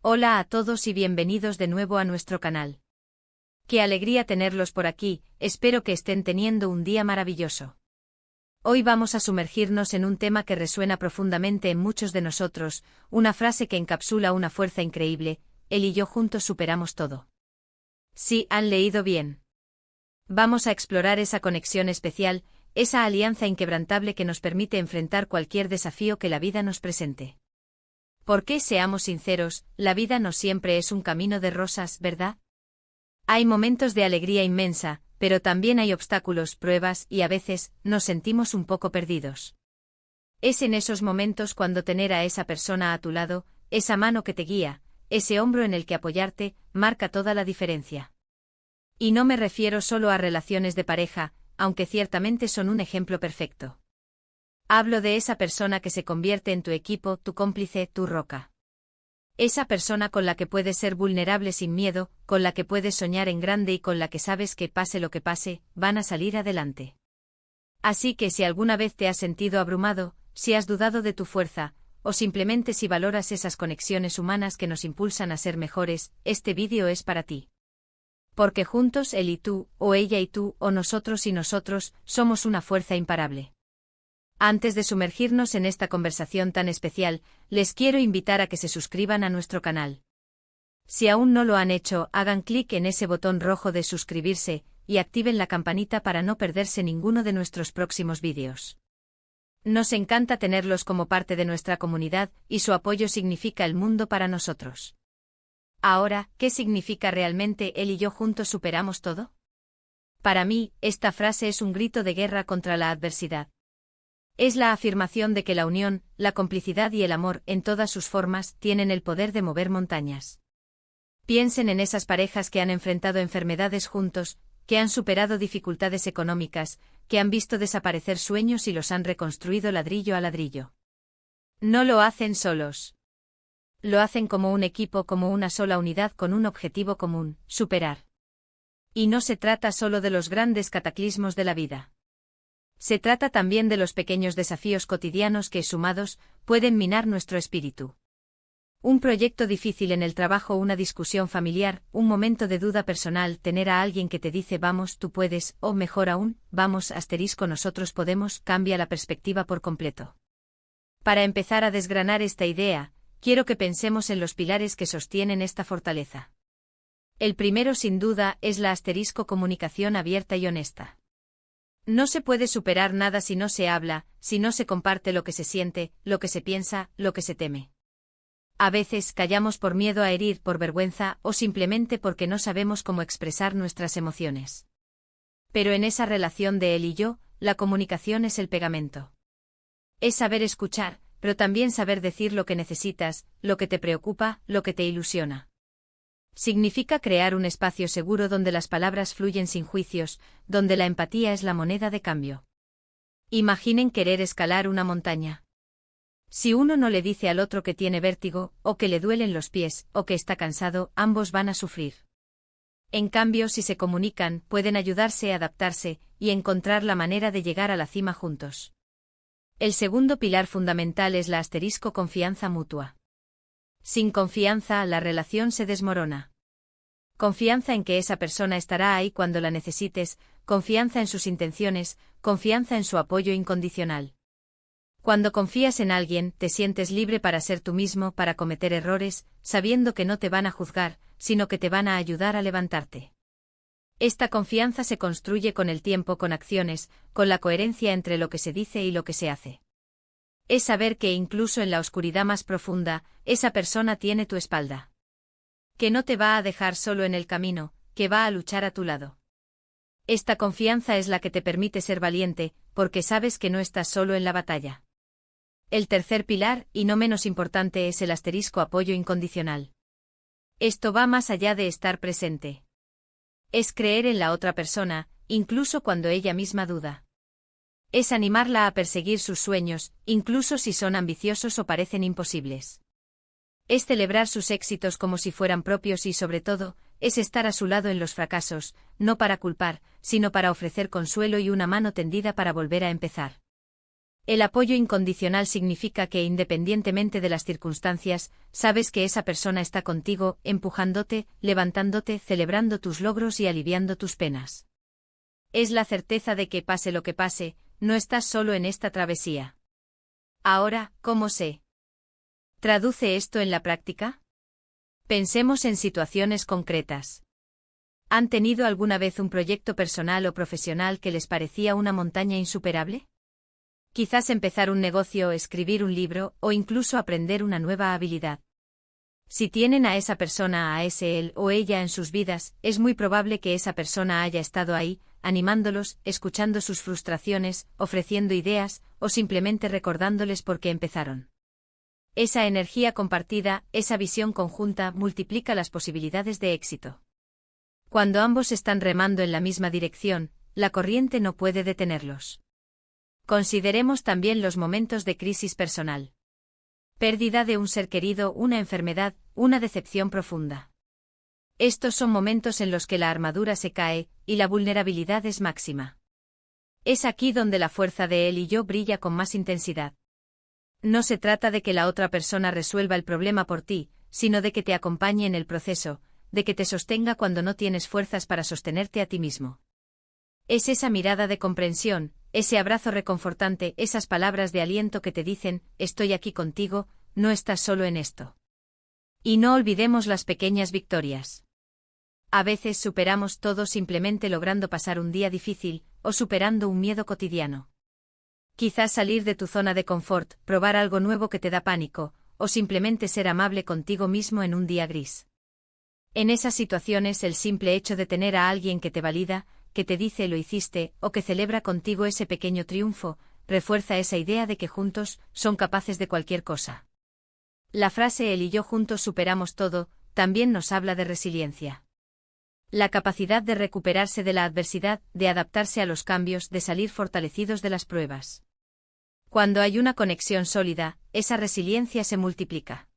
Hola a todos y bienvenidos de nuevo a nuestro canal. Qué alegría tenerlos por aquí, espero que estén teniendo un día maravilloso. Hoy vamos a sumergirnos en un tema que resuena profundamente en muchos de nosotros, una frase que encapsula una fuerza increíble: él y yo juntos superamos todo. Sí, han leído bien. Vamos a explorar esa conexión especial, esa alianza inquebrantable que nos permite enfrentar cualquier desafío que la vida nos presente. Porque, seamos sinceros, la vida no siempre es un camino de rosas, ¿verdad? Hay momentos de alegría inmensa, pero también hay obstáculos, pruebas, y a veces, nos sentimos un poco perdidos. Es en esos momentos cuando tener a esa persona a tu lado, esa mano que te guía, ese hombro en el que apoyarte, marca toda la diferencia. Y no me refiero solo a relaciones de pareja, aunque ciertamente son un ejemplo perfecto. Hablo de esa persona que se convierte en tu equipo, tu cómplice, tu roca. Esa persona con la que puedes ser vulnerable sin miedo, con la que puedes soñar en grande y con la que sabes que pase lo que pase, van a salir adelante. Así que si alguna vez te has sentido abrumado, si has dudado de tu fuerza, o simplemente si valoras esas conexiones humanas que nos impulsan a ser mejores, este vídeo es para ti. Porque juntos él y tú, o ella y tú, o nosotros y nosotros, somos una fuerza imparable. Antes de sumergirnos en esta conversación tan especial, les quiero invitar a que se suscriban a nuestro canal. Si aún no lo han hecho, hagan clic en ese botón rojo de suscribirse, y activen la campanita para no perderse ninguno de nuestros próximos vídeos. Nos encanta tenerlos como parte de nuestra comunidad, y su apoyo significa el mundo para nosotros. Ahora, ¿qué significa realmente él y yo juntos superamos todo? Para mí, esta frase es un grito de guerra contra la adversidad. Es la afirmación de que la unión, la complicidad y el amor, en todas sus formas, tienen el poder de mover montañas. Piensen en esas parejas que han enfrentado enfermedades juntos, que han superado dificultades económicas, que han visto desaparecer sueños y los han reconstruido ladrillo a ladrillo. No lo hacen solos. Lo hacen como un equipo, como una sola unidad con un objetivo común: superar. Y no se trata solo de los grandes cataclismos de la vida. Se trata también de los pequeños desafíos cotidianos que, sumados, pueden minar nuestro espíritu. Un proyecto difícil en el trabajo, una discusión familiar, un momento de duda personal, tener a alguien que te dice vamos, tú puedes, o mejor aún, vamos, nosotros podemos, cambia la perspectiva por completo. Para empezar a desgranar esta idea, quiero que pensemos en los pilares que sostienen esta fortaleza. El primero, sin duda, es la comunicación abierta y honesta. No se puede superar nada si no se habla, si no se comparte lo que se siente, lo que se piensa, lo que se teme. A veces callamos por miedo a herir, por vergüenza, o simplemente porque no sabemos cómo expresar nuestras emociones. Pero en esa relación de él y yo, la comunicación es el pegamento. Es saber escuchar, pero también saber decir lo que necesitas, lo que te preocupa, lo que te ilusiona. Significa crear un espacio seguro donde las palabras fluyen sin juicios, donde la empatía es la moneda de cambio. Imaginen querer escalar una montaña. Si uno no le dice al otro que tiene vértigo, o que le duelen los pies, o que está cansado, ambos van a sufrir. En cambio, si se comunican, pueden ayudarse a adaptarse, y encontrar la manera de llegar a la cima juntos. El segundo pilar fundamental es la confianza mutua. Sin confianza, la relación se desmorona. Confianza en que esa persona estará ahí cuando la necesites, confianza en sus intenciones, confianza en su apoyo incondicional. Cuando confías en alguien, te sientes libre para ser tú mismo, para cometer errores, sabiendo que no te van a juzgar, sino que te van a ayudar a levantarte. Esta confianza se construye con el tiempo, con acciones, con la coherencia entre lo que se dice y lo que se hace. Es saber que incluso en la oscuridad más profunda, esa persona tiene tu espalda. Que no te va a dejar solo en el camino, que va a luchar a tu lado. Esta confianza es la que te permite ser valiente, porque sabes que no estás solo en la batalla. El tercer pilar, y no menos importante, es el apoyo incondicional. Esto va más allá de estar presente. Es creer en la otra persona, incluso cuando ella misma duda. Es animarla a perseguir sus sueños, incluso si son ambiciosos o parecen imposibles. Es celebrar sus éxitos como si fueran propios y, sobre todo, es estar a su lado en los fracasos, no para culpar, sino para ofrecer consuelo y una mano tendida para volver a empezar. El apoyo incondicional significa que independientemente de las circunstancias, sabes que esa persona está contigo, empujándote, levantándote, celebrando tus logros y aliviando tus penas. Es la certeza de que pase lo que pase, no estás solo en esta travesía. Ahora, ¿cómo se traduce esto en la práctica? Pensemos en situaciones concretas. ¿Han tenido alguna vez un proyecto personal o profesional que les parecía una montaña insuperable? Quizás empezar un negocio, escribir un libro, o incluso aprender una nueva habilidad. Si tienen a esa persona, a ese él o ella en sus vidas, es muy probable que esa persona haya estado ahí, animándolos, escuchando sus frustraciones, ofreciendo ideas, o simplemente recordándoles por qué empezaron. Esa energía compartida, esa visión conjunta, multiplica las posibilidades de éxito. Cuando ambos están remando en la misma dirección, la corriente no puede detenerlos. Consideremos también los momentos de crisis personal. Pérdida de un ser querido, una enfermedad, una decepción profunda. Estos son momentos en los que la armadura se cae, y la vulnerabilidad es máxima. Es aquí donde la fuerza de él y yo brilla con más intensidad. No se trata de que la otra persona resuelva el problema por ti, sino de que te acompañe en el proceso, de que te sostenga cuando no tienes fuerzas para sostenerte a ti mismo. Es esa mirada de comprensión, ese abrazo reconfortante, esas palabras de aliento que te dicen, estoy aquí contigo, no estás solo en esto. Y no olvidemos las pequeñas victorias. A veces superamos todo simplemente logrando pasar un día difícil, o superando un miedo cotidiano. Quizás salir de tu zona de confort, probar algo nuevo que te da pánico, o simplemente ser amable contigo mismo en un día gris. En esas situaciones el simple hecho de tener a alguien que te valida, que te dice lo hiciste, o que celebra contigo ese pequeño triunfo, refuerza esa idea de que juntos, son capaces de cualquier cosa. La frase él y yo juntos superamos todo, también nos habla de resiliencia. La capacidad de recuperarse de la adversidad, de adaptarse a los cambios, de salir fortalecidos de las pruebas. Cuando hay una conexión sólida, esa resiliencia se multiplica.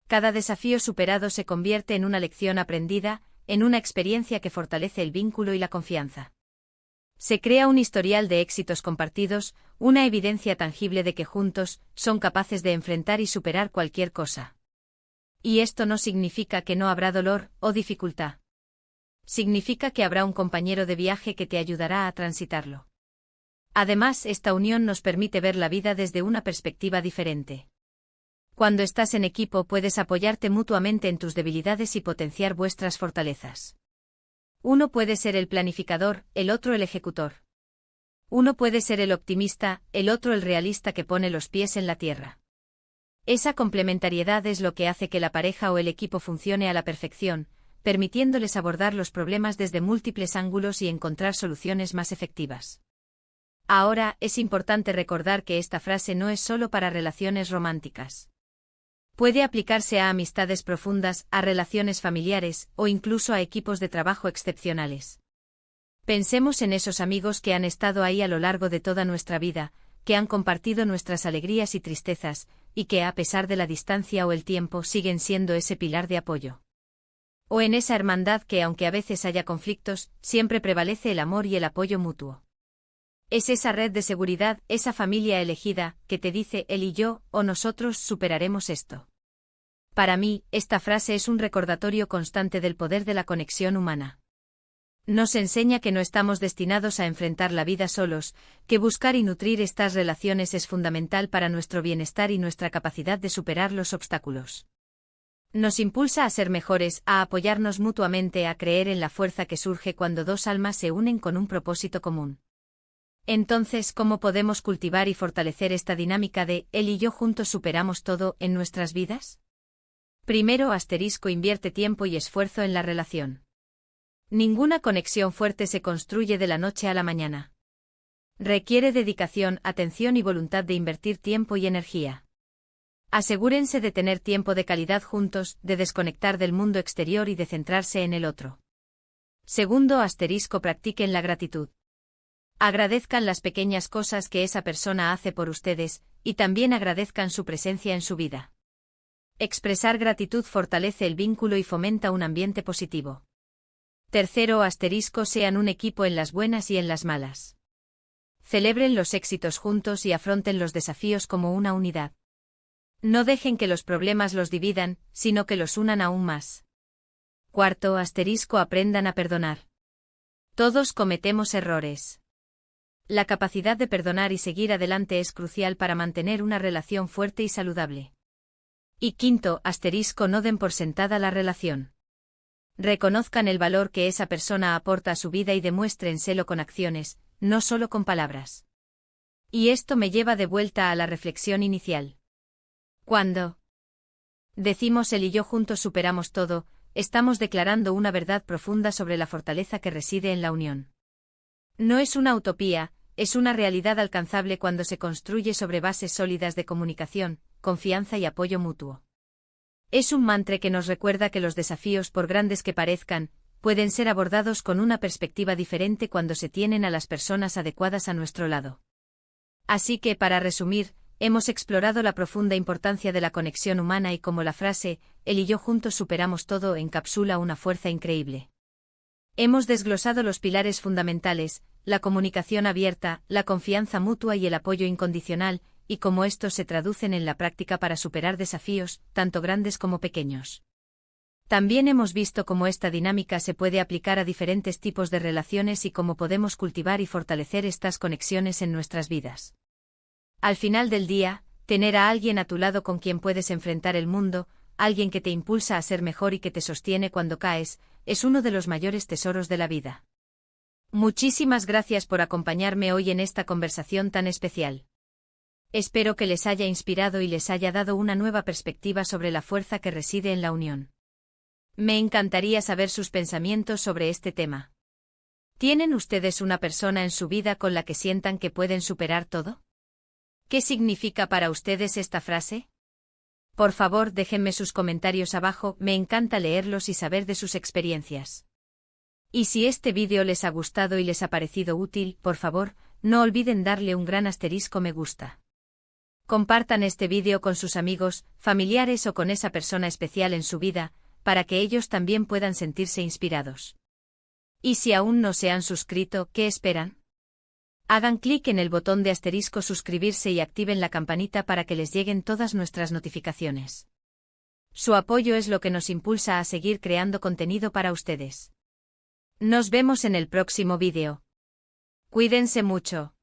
Cada desafío superado se convierte en una lección aprendida, en una experiencia que fortalece el vínculo y la confianza. Se crea un historial de éxitos compartidos, una evidencia tangible de que juntos, son capaces de enfrentar y superar cualquier cosa. Y esto no significa que no habrá dolor o dificultad. Significa que habrá un compañero de viaje que te ayudará a transitarlo. Además, esta unión nos permite ver la vida desde una perspectiva diferente. Cuando estás en equipo puedes apoyarte mutuamente en tus debilidades y potenciar vuestras fortalezas. Uno puede ser el planificador, el otro el ejecutor. Uno puede ser el optimista, el otro el realista que pone los pies en la tierra. Esa complementariedad es lo que hace que la pareja o el equipo funcione a la perfección, permitiéndoles abordar los problemas desde múltiples ángulos y encontrar soluciones más efectivas. Ahora, es importante recordar que esta frase no es solo para relaciones románticas. Puede aplicarse a amistades profundas, a relaciones familiares, o incluso a equipos de trabajo excepcionales. Pensemos en esos amigos que han estado ahí a lo largo de toda nuestra vida, que han compartido nuestras alegrías y tristezas, y que a pesar de la distancia o el tiempo siguen siendo ese pilar de apoyo. O en esa hermandad que aunque a veces haya conflictos, siempre prevalece el amor y el apoyo mutuo. Es esa red de seguridad, esa familia elegida, que te dice él y yo, o nosotros superaremos esto. Para mí, esta frase es un recordatorio constante del poder de la conexión humana. Nos enseña que no estamos destinados a enfrentar la vida solos, que buscar y nutrir estas relaciones es fundamental para nuestro bienestar y nuestra capacidad de superar los obstáculos. Nos impulsa a ser mejores, a apoyarnos mutuamente, a creer en la fuerza que surge cuando dos almas se unen con un propósito común. Entonces, ¿cómo podemos cultivar y fortalecer esta dinámica de él y yo juntos superamos todo en nuestras vidas? Primero, invierte tiempo y esfuerzo en la relación. Ninguna conexión fuerte se construye de la noche a la mañana. Requiere dedicación, atención y voluntad de invertir tiempo y energía. Asegúrense de tener tiempo de calidad juntos, de desconectar del mundo exterior y de centrarse en el otro. Segundo, practiquen la gratitud. Agradezcan las pequeñas cosas que esa persona hace por ustedes, y también agradezcan su presencia en su vida. Expresar gratitud fortalece el vínculo y fomenta un ambiente positivo. Tercero, sean un equipo en las buenas y en las malas. Celebren los éxitos juntos y afronten los desafíos como una unidad. No dejen que los problemas los dividan, sino que los unan aún más. Cuarto, aprendan a perdonar. Todos cometemos errores. La capacidad de perdonar y seguir adelante es crucial para mantener una relación fuerte y saludable. Y quinto, no den por sentada la relación. Reconozcan el valor que esa persona aporta a su vida y demuéstrenselo con acciones, no solo con palabras. Y esto me lleva de vuelta a la reflexión inicial. Cuando decimos él y yo juntos superamos todo, estamos declarando una verdad profunda sobre la fortaleza que reside en la unión. No es una utopía, es una realidad alcanzable cuando se construye sobre bases sólidas de comunicación, confianza y apoyo mutuo. Es un mantra que nos recuerda que los desafíos, por grandes que parezcan, pueden ser abordados con una perspectiva diferente cuando se tienen a las personas adecuadas a nuestro lado. Así que, para resumir, hemos explorado la profunda importancia de la conexión humana y cómo la frase, él y yo juntos superamos todo, encapsula una fuerza increíble. Hemos desglosado los pilares fundamentales, la comunicación abierta, la confianza mutua y el apoyo incondicional, y cómo estos se traducen en la práctica para superar desafíos, tanto grandes como pequeños. También hemos visto cómo esta dinámica se puede aplicar a diferentes tipos de relaciones y cómo podemos cultivar y fortalecer estas conexiones en nuestras vidas. Al final del día, tener a alguien a tu lado con quien puedes enfrentar el mundo, alguien que te impulsa a ser mejor y que te sostiene cuando caes, es uno de los mayores tesoros de la vida. Muchísimas gracias por acompañarme hoy en esta conversación tan especial. Espero que les haya inspirado y les haya dado una nueva perspectiva sobre la fuerza que reside en la unión. Me encantaría saber sus pensamientos sobre este tema. ¿Tienen ustedes una persona en su vida con la que sientan que pueden superar todo? ¿Qué significa para ustedes esta frase? Por favor, déjenme sus comentarios abajo, me encanta leerlos y saber de sus experiencias. Y si este vídeo les ha gustado y les ha parecido útil, por favor, no olviden darle un gran me gusta. Compartan este vídeo con sus amigos, familiares o con esa persona especial en su vida, para que ellos también puedan sentirse inspirados. Y si aún no se han suscrito, ¿qué esperan? Hagan clic en el botón de suscribirse y activen la campanita para que les lleguen todas nuestras notificaciones. Su apoyo es lo que nos impulsa a seguir creando contenido para ustedes. Nos vemos en el próximo vídeo. Cuídense mucho.